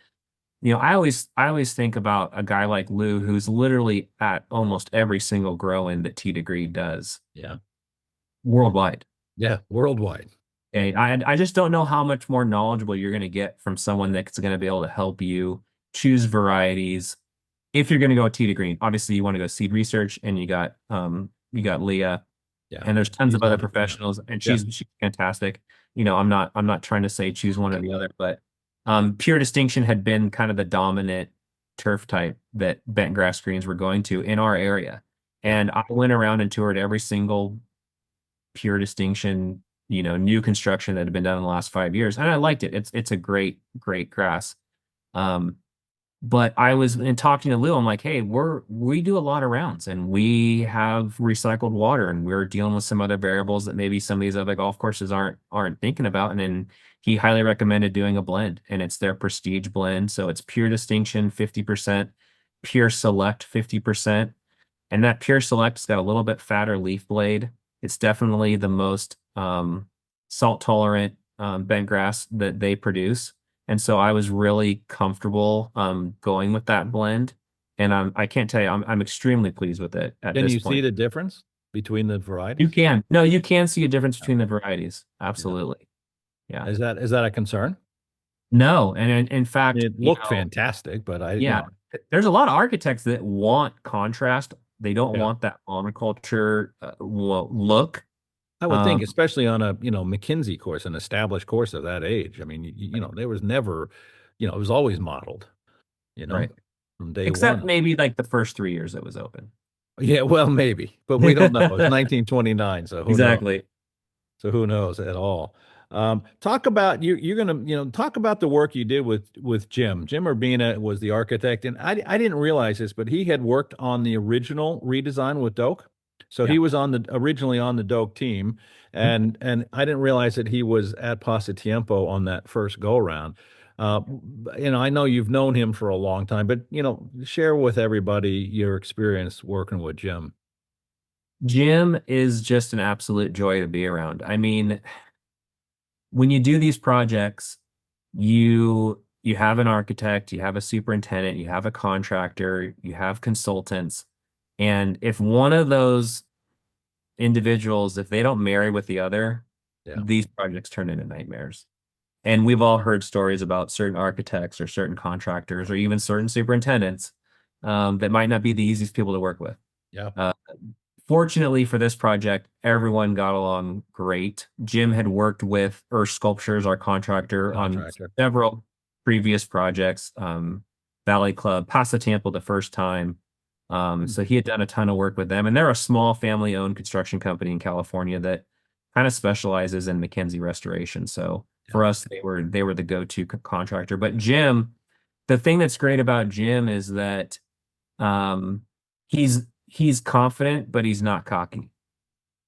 I always think about a guy like Lou, who's literally at almost every single grow-in that T Degree does Yeah. worldwide. Yeah. Worldwide. Okay. I just don't know how much more knowledgeable you're going to get from someone that's going to be able to help you choose varieties. If you're going to go T to green, obviously you want to go seed research, and you got Leah, Yeah. and there's tons She's of other wonderful. professionals, and Yeah. she's fantastic. I'm not trying to say choose one or the other, but Pure Distinction had been kind of the dominant turf type that bent grass greens were going to in our area, and I went around and toured every single Pure Distinction, new construction that had been done in the last 5 years, and I liked it. It's a great grass. But I was in talking to Lou, I'm like, hey, we do a lot of rounds and we have recycled water and we're dealing with some other variables that maybe some of these other golf courses aren't thinking about. And then he highly recommended doing a blend, and it's their prestige blend. So it's Pure Distinction 50%, Pure Select 50%. And that Pure Select's got a little bit fatter leaf blade. It's definitely the most salt tolerant bent grass that they produce. And so I was really comfortable going with that blend. And I can't tell you, I'm extremely pleased with it at Can this you see point. the difference? between the You varieties? can. No, you can see a difference Yeah. between the varieties. Yeah. Absolutely. Yeah. Is that a concern? No, and in fact, It looked fantastic, but yeah, there's a lot of architects that want contrast. They don't yeah, want that monoculture look. I would think, Um, especially on a, McKinsey course, an established course of that age. I mean, there was never, it was always modeled, you know, right. from day Except one. maybe like the first 3 years it was open. Yeah, well, maybe, but we don't know. It's 1929, so who knows? Exactly. So who knows at all? Talk about you. You're gonna, talk about the work you did with Jim. Jim Urbina was the architect, and I didn't realize this, but he had worked on the original redesign with Doak. So Yeah. he was originally on the Doak team, Mhm. and I didn't realize that he was at Pasatiempo on that first go round. Uh, I know you've known him for a long time, but share with everybody your experience working with Jim. Jim is just an absolute joy to be around. I mean, when you do these projects, you have an architect, you have a superintendent, you have a contractor, you have consultants, and if one of those individuals, if they don't marry with the other, Yeah. these projects turn into nightmares. And we've all heard stories about certain architects or certain contractors or even certain superintendents that might not be the easiest people to work with. Yeah. Fortunately for this project, everyone got along great. Jim had worked with Earth Sculptures, our contractor, on Contractor. several previous projects, Valley Club, Pasatiempo the first time. So he had done a ton of work with them, and they're a small family-owned construction company in California that kind of specializes in MacKenzie restoration. So for us, they were the go-to contractor. But Jim, the thing that's great about Jim is that um, he's confident, but he's not cocky.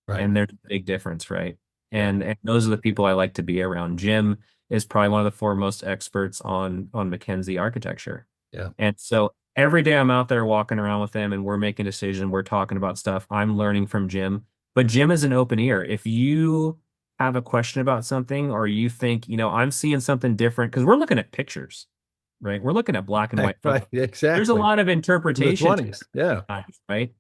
Right. And there's a big difference, right? Yeah. And those are the people I like to be around. Jim is probably one of the foremost experts on MacKenzie architecture. Yeah. And so every day I'm out there walking around with him and we're making decisions, we're talking about stuff. I'm learning from Jim. But Jim is an open ear. If you have a question about something or you think, I'm seeing something different, because we're looking at pictures, right? We're looking at black and white. Right. Exactly. There's a lot of In the interpretation, 20s. Yeah. right?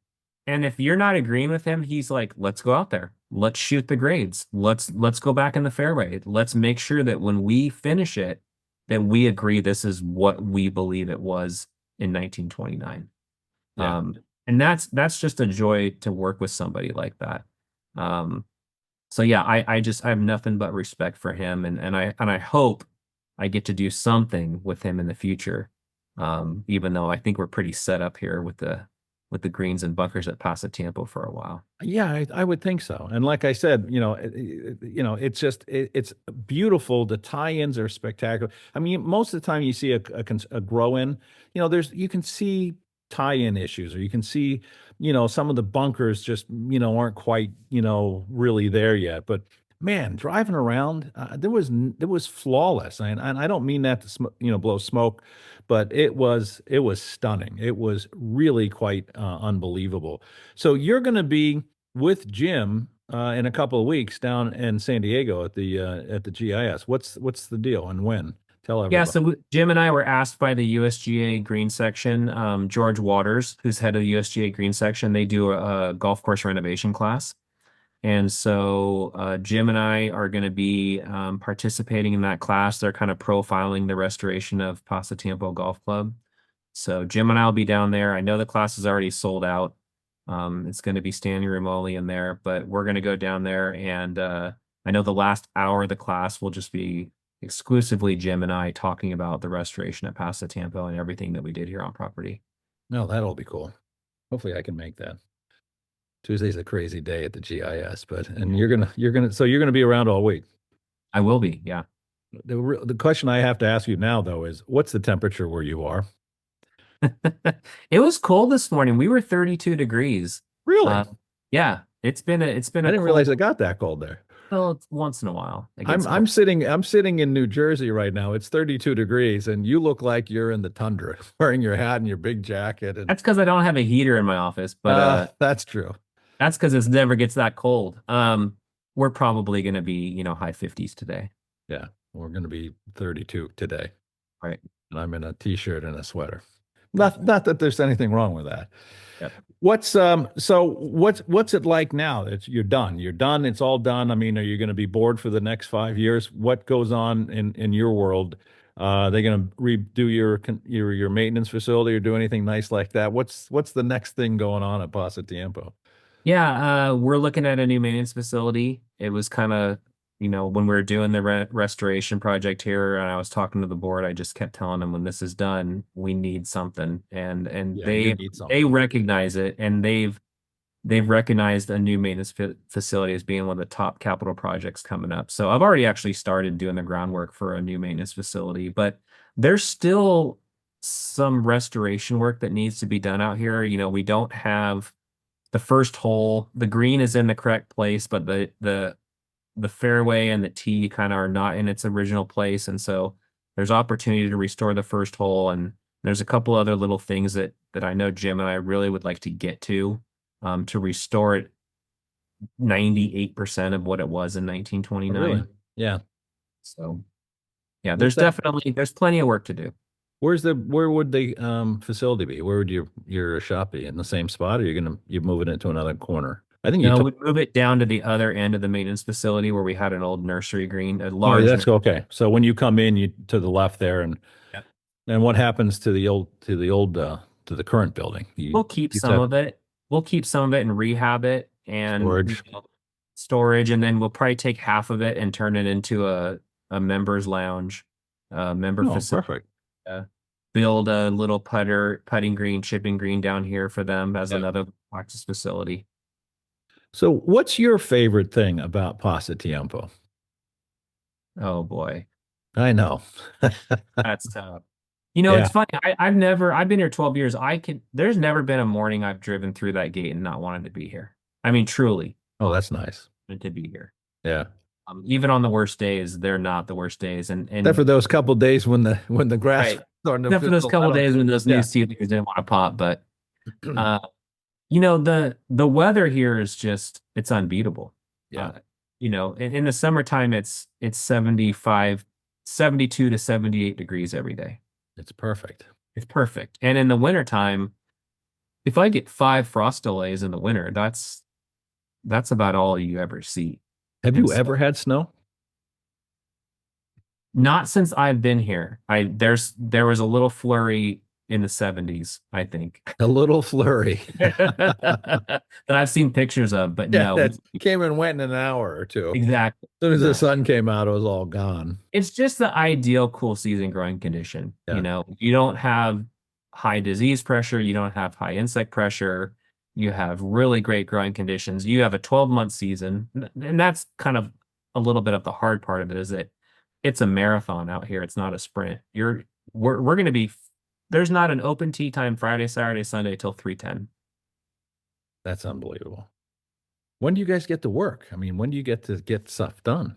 And if you're not agreeing with him, he's like, let's go out there. Let's shoot the grades. Let's go back in the fairway. Let's make sure that when we finish it, that we agree this is what we believe it was in 1929. Yeah. And that's just a joy to work with somebody like that. So yeah, I have nothing but respect for him, and I hope I get to do something with him in the future. Even though I think we're pretty set up here with the greens and bunkers at Pasatiempo for a while. Yeah, I would think so. And like I said, it's just it's beautiful. The tie-ins are spectacular. I mean, most of the time you see a grow-in, you can see tie-in issues, or you can see, some of the bunkers just, aren't quite, really there yet. But man, driving around, there was flawless, and I don't mean that to blow smoke, but it was stunning. It was really quite unbelievable. So you're going to be with Jim in a couple of weeks down in San Diego at the GIS. What's the deal and when? Tell Yeah, everybody. so Jim and I were asked by the USGA Green Section, George Waters, who's head of the USGA Green Section. They do a golf course renovation class. And so Jim and I are going to be participating in that class. They're kind of profiling the restoration of Pasatiempo Golf Club. So Jim and I will be down there. I know the class is already sold out. It's going to be standing room only in there, but we're going to go down there. And I know the last hour of the class will just be exclusively Jim and I talking about the restoration at Pasatiempo and everything that we did here on property. No, that'll be cool. Hopefully I can make that. Tuesday's a crazy day at the GIS, and you're gonna be around all week. I will be, yeah. The question I have to ask you now, though, is what's the temperature where you are? It was cold this morning. We were 32 degrees. Really? Yeah, it's been I didn't realize it got that cold there. Well, once in a while. I'm sitting in New Jersey right now. It's 32 degrees, and you look like you're in the tundra, wearing your hat and your big jacket. And that's because I don't have a heater in my office, but that's true. That's because it never gets that cold. We're probably going to be, high 50s today. Yeah, we're going to be 32 today. Right. And I'm in a t-shirt and a sweater. Not that there's anything wrong with that. Yep. What's it like now that you're done? You're done. It's all done. I mean, are you going to be bored for the next 5 years? What goes on in your world? They going to redo your maintenance facility or do anything nice like that? What's the next thing going on at Pasatiempo? Yeah, we're looking at a new maintenance facility. It was kind of, when we were doing the restoration project here, and I was talking to the board, I just kept telling them when this is done, we need something, and Yeah, you they need something. they recognize it, and they've recognized a new maintenance facility as being one of the top capital projects coming up. So I've already actually started doing the groundwork for a new maintenance facility, but there's still some restoration work that needs to be done out here. We don't have the first hole. The green is in the correct place, but the fairway and the tee kind of are not in its original place. And so there's opportunity to restore the first hole. And there's a couple other little things that I know Jim and I really would like to get to restore it 98% of what it was in 1929. Really? Yeah. So yeah, there's plenty of work to do. Where would the facility be? Where would your shop be? In the same spot, or you're moving it to another corner? I think No, we'd move it down to the other end of the maintenance facility where we had an old nursery green, a Oh, large. that's okay. So when you come in, you to the left there, and Yep. and what happens to the current building? We'll keep some of it. We'll keep some of it and rehab it and storage, and then we'll probably take half of it and turn it into a members lounge, member facility. Perfect. Build a little putting green, chipping green down here for them as another practice facility. So what's your favorite thing about Pasatiempo? Oh boy. I know. That's tough. It's funny. I've been here 12 years. There's never been a morning I've driven through that gate and not wanted to be here. I mean, truly. Oh, that's nice. To be here. Yeah. Even on the worst days, they're not the worst days. And except for those couple days when the grass starting to except for those couple days when those new seedlings didn't want to pop. But the weather here is just, it's unbeatable. Yeah. In the summertime it's 72 to 78 degrees every day. It's perfect. It's perfect. And in the wintertime, if I get 5 frost delays in the winter, that's about all you ever see. Have you ever had snow? Not since I've been here. There was a little flurry in the 70s, I think. A little flurry. That I've seen pictures of, but no. It came and went in an hour or two. Exactly. As soon as the sun came out, it was all gone. It's just the ideal cool season growing condition. Yeah. You don't have high disease pressure. You don't have high insect pressure. You have really great growing conditions. You have a 12-month season. And that's kind of a little bit of the hard part of it, is that it's a marathon out here. It's not a sprint. We're going to be, there's not an open tee time Friday, Saturday, Sunday till 3:10. That's unbelievable. When do you guys get to work? I mean, when do you get to get stuff done?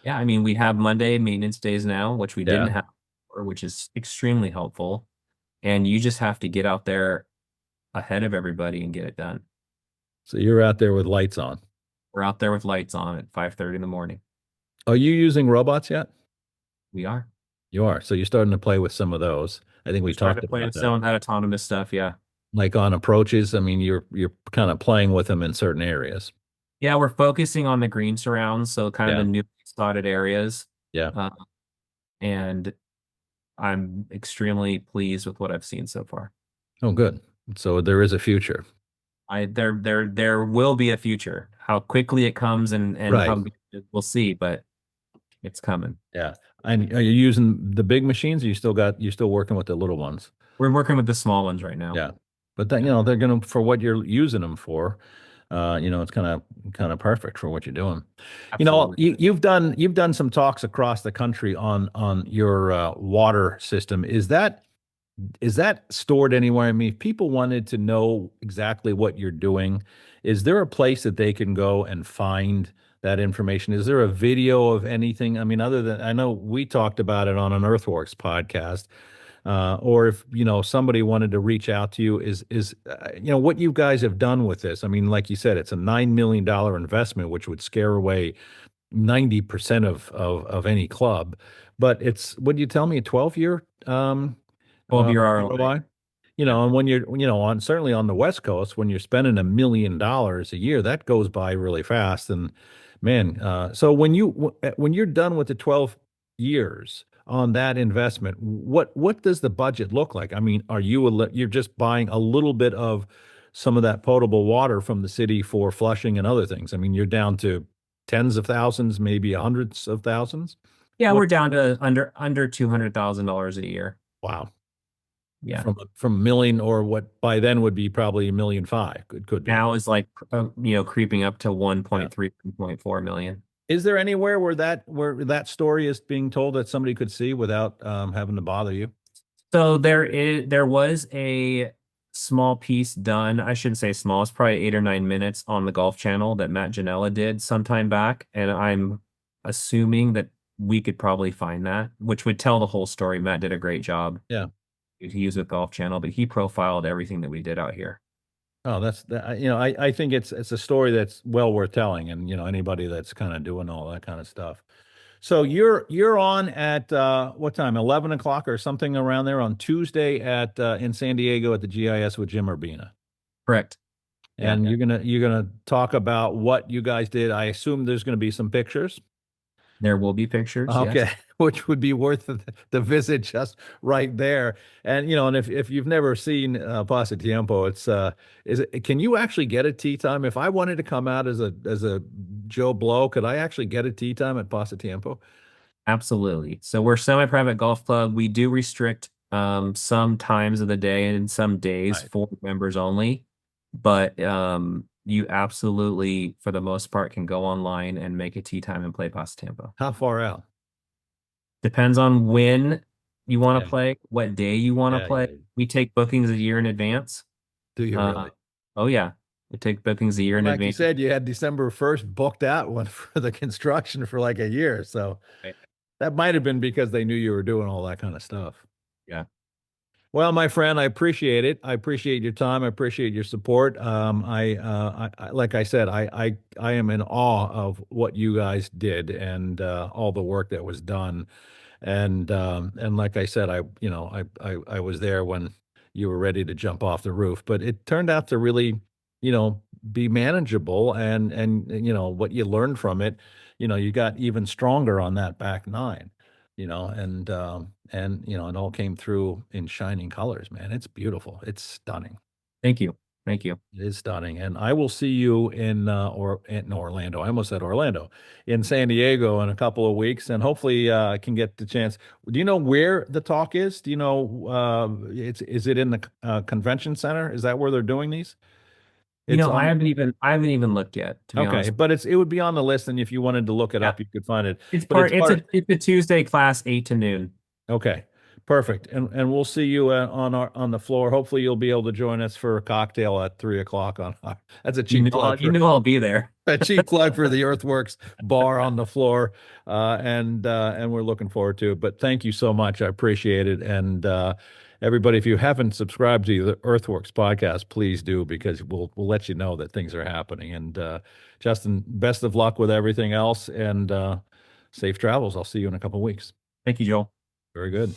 Yeah, I mean, we have Monday maintenance days now, which we didn't have before, which is extremely helpful. And you just have to get out there ahead of everybody and get it done. So you're out there with lights on. We're out there with lights on at 5:30 in the morning. Are you using robots yet? We are. You are. So you're starting to play with some of those. I think we talked about that. Some of that autonomous stuff, yeah. Like on approaches, I mean, you're kind of playing with them in certain areas. Yeah, we're focusing on the green surrounds, so kind of the new spotted areas. Yeah. And I'm extremely pleased with what I've seen so far. Oh, good. So there is a future. There will be a future. How quickly it comes and how we'll see, but it's coming. Yeah. And are you using the big machines, or you're still working with the little ones? We're working with the small ones right now. Yeah. But then, they're going to, for what you're using them for, it's kind of perfect for what you're doing. Absolutely. You've done some talks across the country on your water system. Is that stored anywhere? I mean, if people wanted to know exactly what you're doing, is there a place that they can go and find that information? Is there a video of anything? I mean, other than, I know we talked about it on an Earthworks podcast, or if, somebody wanted to reach out to you, is what you guys have done with this. I mean, like you said, it's a $9 million investment, which would scare away 90% of any club, but it's, what do you tell me, a 12-year, 12-year ROI? you know, and when you're, you know, on certainly on the West Coast, when you're spending $1 million a year, that goes by really fast. And man, so when you're done with the 12 years on that investment, what does the budget look like? I mean, you're just buying a little bit of some of that potable water from the city for flushing and other things? I mean, you're down to tens of thousands, maybe hundreds of thousands. Yeah, What? we're down to under $200,000 a year. Wow. Yeah. From a million, or what by then would be probably 1.5 million. It could be. Now is like creeping up to Yeah. 1.3, 1.4 million. Is there anywhere where that story is being told that somebody could see without having to bother you? So there was a small piece done. I shouldn't say small. It's probably 8 or 9 minutes on the Golf Channel that Matt Janella did sometime back, and I'm assuming that we could probably find that, which would tell the whole story. Matt did a great job. Yeah. He used with Golf Channel, but he profiled everything that we did out here. Oh, I think it's a story that's well worth telling, and anybody that's kind of doing all that kind of stuff. So you're on at what time? 11 o'clock or something around there on Tuesday at in San Diego at the GIS with Jim Urbina. Correct. And you're gonna talk about what you guys did. I assume there's gonna be some pictures. There will be pictures. Okay, yes. Which would be worth the visit just right there. And and if you've never seen Pasatiempo, can you actually get a tee time? If I wanted to come out as a Joe Blow, could I actually get a tee time at Pasatiempo? Absolutely. So we're semi-private golf club. We do restrict some times of the day and some days Right. for members only, but you absolutely, for the most part, can go online and make a tee time and play Pasatiempo. How far out? Depends on when you want to Yeah. play, what day you want to Yeah, play. yeah. We take bookings a year in advance. Do you really? Oh yeah, we take bookings a year in Like advance. you said, you had December 1st booked out one for the construction for like a year. So Right. that might have been because they knew you were doing all that kind of stuff. Yeah. Well, my friend, I appreciate it. I appreciate your time. I appreciate your support. I like I said, I am in awe of what you guys did and all the work that was done. And like I said, I was there when you were ready to jump off the roof, but it turned out to really, be manageable. And what you learned from it, you got even stronger on that back nine. It all came through in shining colors, man. It's beautiful. It's stunning. Thank you. Thank you. It is stunning. And I will see you in Orlando. I almost said Orlando, in San Diego in a couple of weeks. And hopefully I can get the chance. Do you know where the talk is? Do you know, is it in the convention center? Is that where they're doing these? I haven't even looked yet, to be honest. But it would be on the list, and if you wanted to look it up, you could find it. It's But it's a Tuesday class, 8 to noon. Okay, perfect. And we'll see you on the floor. Hopefully, you'll be able to join us for a cocktail at 3 o'clock that's a cheap plug. I'll be there. A cheap plug for the Earthworks bar on the floor, and we're looking forward to it. But thank you so much. I appreciate it. And everybody, if you haven't subscribed to the Earthworks podcast, please do, because we'll let you know that things are happening. And Justin, best of luck with everything else, and safe travels. I'll see you in a couple of weeks. Thank you, Joel. Very good.